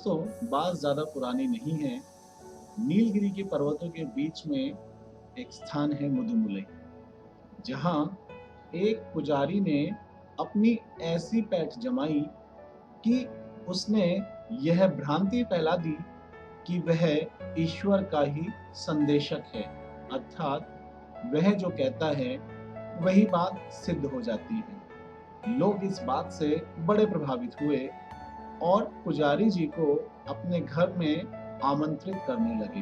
दोस्तों, बात ज़्यादा पुरानी नहीं है। नीलगिरी के पर्वतों के बीच में एक स्थान है मुदुमलई, जहाँ एक पुजारी ने अपनी ऐसी पैठ जमाई कि उसने यह भ्रांति फैला दी कि वह ईश्वर का ही संदेशक है। अर्थात वह जो कहता है वही बात सिद्ध हो जाती है। लोग इस बात से बड़े प्रभावित हुए और पुजारी जी को अपने घर में आमंत्रित करने लगे।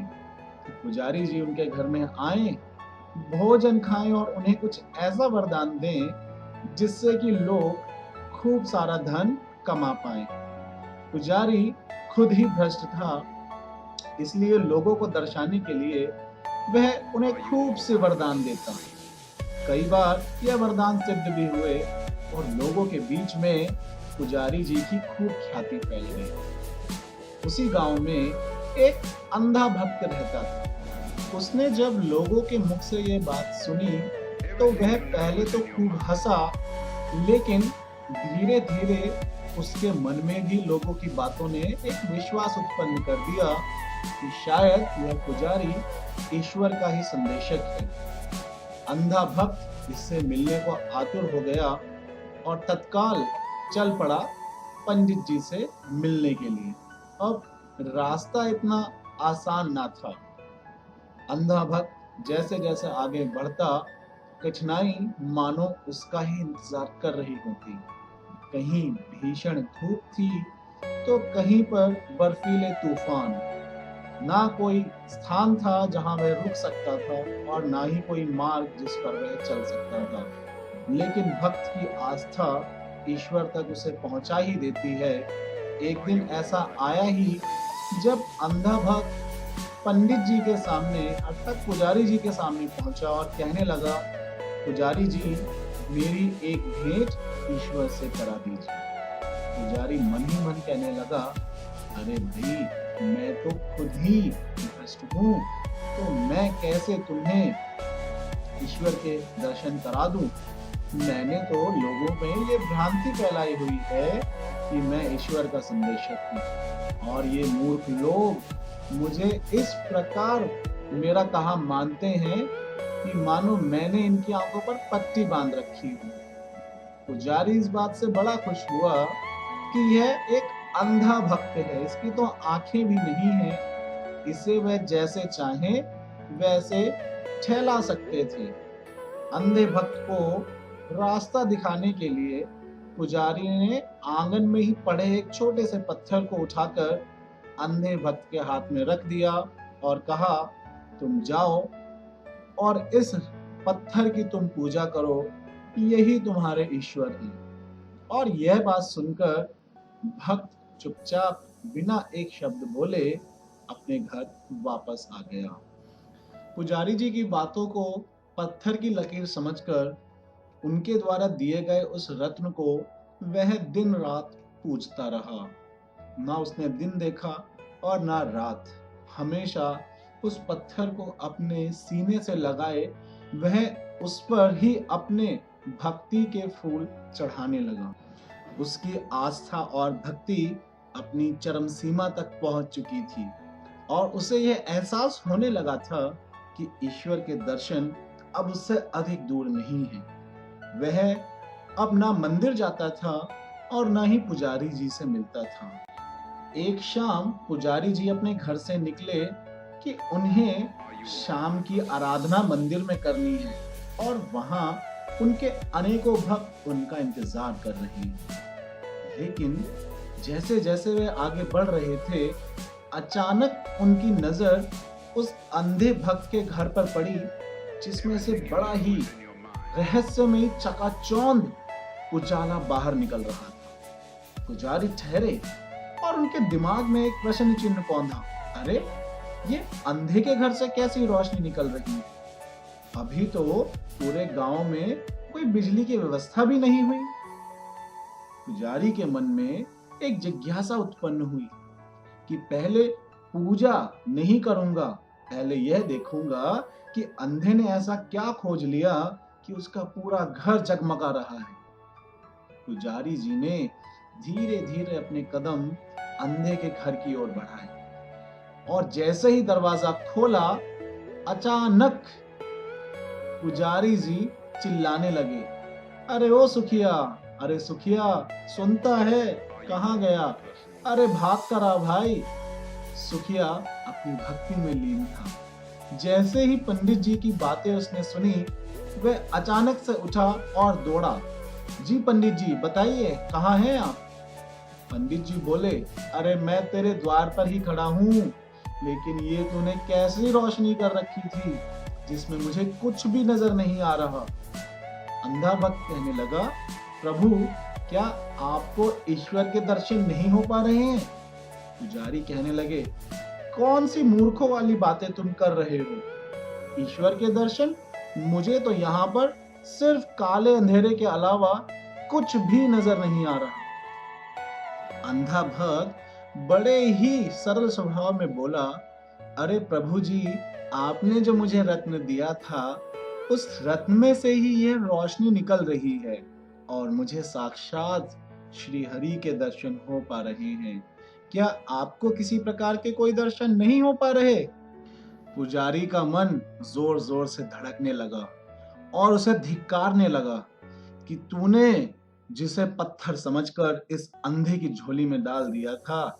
तो पुजारी जी उनके घर में आए, भोजन खाएं और उन्हें कुछ ऐसा वरदान दें जिससे कि लोग खूब सारा धन कमा पाएं। पुजारी खुद ही भ्रष्ट था, इसलिए लोगों को दर्शाने के लिए वह उन्हें खूब से वरदान देता। कई बार यह वरदान सिद्ध भी हुए और लोगों के बीच में पुजारी जी की खूब ख्याति फैल गई। उसी गांव में एक अंधा भक्त रहता था। उसने जब लोगों के मुख से यह बात सुनी तो वह पहले तो खूब हंसा, लेकिन धीरे धीरे उसके मन में भी लोगों की बातों ने एक विश्वास उत्पन्न कर दिया कि शायद यह पुजारी ईश्वर का ही संदेशक है। अंधा भक्त इससे मिलने को आतुर हो गया और तत्काल चल पड़ा पंडित जी से मिलने के लिए। अब रास्ता इतना आसान ना था। अंधा भक्त जैसे जैसे आगे बढ़ता, कठिनाई मानो उसका ही इंतजार कर रही होती। कहीं भीषण धूप थी तो कहीं पर बर्फीले तूफान। ना कोई स्थान था जहां वह रुक सकता था और ना ही कोई मार्ग जिस पर वह चल सकता था। लेकिन भक्त की आस्था ईश्वर तक उसे पहुंचा ही देती है। एक दिन ऐसा आया ही जब अंधा भक्त पंडित जी के सामने अर्थात पुजारी जी के सामने पहुंचा और कहने लगा, पुजारी जी, मेरी एक भेंट ईश्वर से करा दीजिए। पुजारी मन ही मन कहने लगा, अरे भाई, मैं तो खुद ही भ्रष्ट हूँ, तो मैं कैसे तुम्हें ईश्वर के दर्शन करा दूं? मैंने तो लोगों में ये भ्रांति फैलाई हुई है कि मैं ईश्वर का संदेशक हूँ, और ये मूर्ख लोग मुझे इस प्रकार मेरा कहा मानते हैं कि मानो मैंने इनकी आंखों पर पट्टी बांध रखी है। पुजारी इस बात से बड़ा खुश हुआ कि यह एक अंधा भक्त है, इसकी तो आंखें भी नहीं हैं, इसे वह जैसे चाहे वैसे ठहला सकते थे। अंधे भक्त को रास्ता दिखाने के लिए पुजारी ने आंगन में ही पड़े एक छोटे से पत्थर को उठाकर अंधे भक्त के हाथ में रख दिया और कहा, तुम जाओ और इस पत्थर की तुम पूजा करो, यही तुम्हारे ईश्वर हैं। और यह बात सुनकर भक्त चुपचाप बिना एक शब्द बोले अपने घर वापस आ गया। पुजारी जी की बातों को पत्थर की लकीर समझकर उनके द्वारा दिए गए उस रत्न को वह दिन रात पूजता रहा। ना उसने दिन देखा और ना रात, हमेशा उस पत्थर को अपने सीने से लगाए वह उस पर ही अपने भक्ति के फूल चढ़ाने लगा। उसकी आस्था और भक्ति अपनी चरम सीमा तक पहुंच चुकी थी और उसे यह एहसास होने लगा था कि ईश्वर के दर्शन अब उससे अधिक दूर नहीं है। वह अब ना मंदिर जाता था और ना ही पुजारी जी से मिलता था। एक शाम पुजारी जी अपने घर से निकले कि उन्हें शाम की आराधना मंदिर में करनी है और वहां उनके अनेकों भक्त उनका इंतजार कर रहे हैं। लेकिन जैसे जैसे वे आगे बढ़ रहे थे, अचानक उनकी नजर उस अंधे भक्त के घर पर पड़ी, जिसमें से बड़ा ही रहस्यमयी चकाचौंध उजाला बाहर निकल रहा था। पुजारी ठहरे और उनके दिमाग में एक प्रश्न चिन्ह पौंधा, अरे, ये अंधे के घर से कैसी रोशनी निकल रही है? अभी तो पूरे गांव में कोई बिजली की व्यवस्था भी नहीं हुई। पुजारी के मन में एक जिज्ञासा उत्पन्न हुई कि पहले पूजा नहीं करूंगा, पहले यह देखूंगा कि अंधे ने ऐसा क्या खोज लिया कि उसका पूरा घर जगमगा रहा है। पुजारी जी ने धीरे धीरे अपने कदम अंधे के घर की ओर बढ़ाए। और जैसे ही दरवाजा खोला, अचानक पुजारी जी चिल्लाने लगे, अरे ओ सुखिया, अरे सुखिया, सुनता है, कहाँ गया? अरे भाग कर आ भाई। सुखिया अपनी भक्ति में लीन था। जैसे ही पंडित जी की बातें उसने सुनी, वह अचानक से उठा और दौड़ा। जी पंडित जी, बताइए, कहाँ हैं आप? पंडित जी बोले, अरे मैं तेरे द्वार पर ही खड़ा हूँ, लेकिन ये तूने कैसी रोशनी कर रखी थी जिसमें मुझे कुछ भी नजर नहीं आ रहा। अंधा भक्त कहने लगा, प्रभु, क्या आपको ईश्वर के दर्शन नहीं हो पा रहे हैं? पुजारी कहने लगे, कौन सी मूर्खों वाली बातें तुम कर रहे हो? ईश्वर के दर्शन? मुझे तो यहाँ पर सिर्फ काले अंधेरे के अलावा कुछ भी नजर नहीं आ रहा। अंधा भक्त बड़े ही सरल स्वभाव में बोला, अरे प्रभु जी, आपने जो मुझे रत्न दिया था, उस रत्न में से ही यह रोशनी निकल रही है और मुझे साक्षात श्री हरि के दर्शन हो पा रहे हैं। क्या आपको किसी प्रकार के कोई दर्शन नहीं हो पा रहे? पुजारी का मन जोर जोर से धड़कने लगा और उसे धिक्कारने लगा कि तूने जिसे पत्थर समझकर इस अंधे की झोली में डाल दिया था,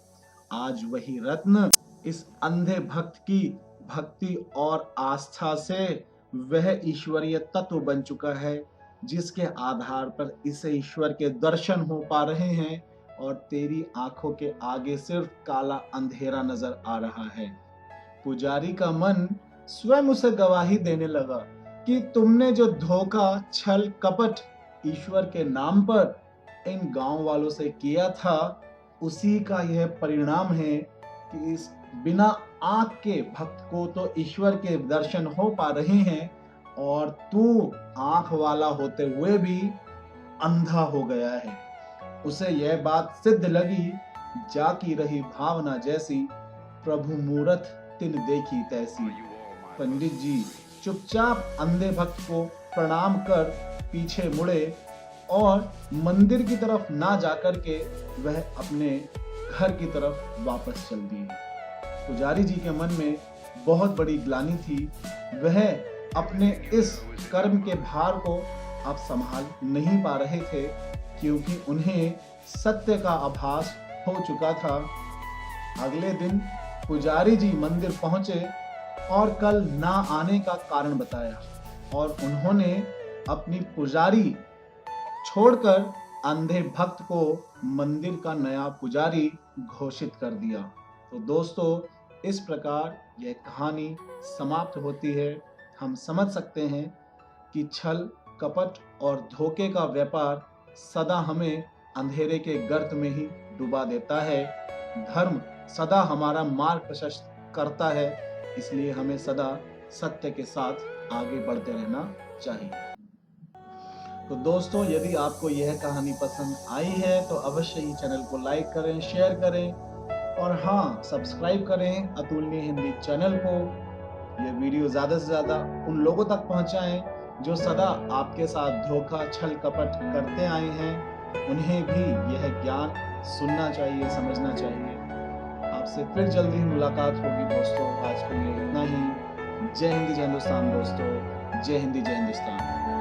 आज वही रत्न इस अंधे भक्त की भक्ति और आस्था से वह ईश्वरीय तत्व बन चुका है, जिसके आधार पर इसे ईश्वर के दर्शन हो पा रहे हैं और तेरी आंखों के आगे सिर्फ काला अंधेरा नजर आ रहा है। पुजारी का मन स्वयं उसे गवाही देने लगा कि तुमने जो धोखा, छल, कपट ईश्वर के नाम पर इन गांव वालों से किया था, उसी का यह परिणाम है कि इस बिना आंख के भक्त को तो ईश्वर के दर्शन हो पा रहे हैं और तू आंख वाला होते हुए भी अंधा हो गया है। उसे यह बात सिद्ध लगी, जाकी रही भावना जैसी, प्रभु मूरत तिन देखी तैसी। पंडित जी चुपचाप अंधे भक्त को प्रणाम कर पीछे मुड़े और मंदिर की तरफ ना जाकर के वह अपने घर की तरफ वापस चल दिए। पुजारी जी के मन में बहुत बड़ी ग्लानि थी। वह अपने इस कर्म के भार को अब संभाल नहीं पा रहे थे, क्योंकि उन्हें सत्य का आभास हो चुका था। अगले दिन पुजारी जी मंदिर पहुंचे और कल ना आने का कारण बताया और उन्होंने अपनी पुजारी छोड़कर अंधे भक्त को मंदिर का नया पुजारी घोषित कर दिया। तो दोस्तों, इस प्रकार यह कहानी समाप्त होती है। हम समझ सकते हैं कि छल, कपट और धोखे का व्यापार सदा हमें अंधेरे के गर्त में ही डुबा देता है। धर्म सदा हमारा मार्ग प्रशस्त करता है, इसलिए हमें सदा सत्य के साथ आगे बढ़ते रहना चाहिए। तो दोस्तों, यदि आपको यह कहानी पसंद आई है तो अवश्य ही चैनल को लाइक करें, शेयर करें और हाँ, सब्सक्राइब करें अतुलनीय हिंदी चैनल को। यह वीडियो ज़्यादा से ज़्यादा उन लोगों तक पहुंचाएं जो सदा आपके साथ धोखा, छल, कपट करते आए हैं। उन्हें भी यह ज्ञान सुनना चाहिए, समझना चाहिए। आपसे फिर जल्दी ही मुलाकात होगी दोस्तों। आज के लिए इतना ही। जय हिंद, जय हिंदुस्तान दोस्तों। जय हिंद, जय हिंदुस्तान।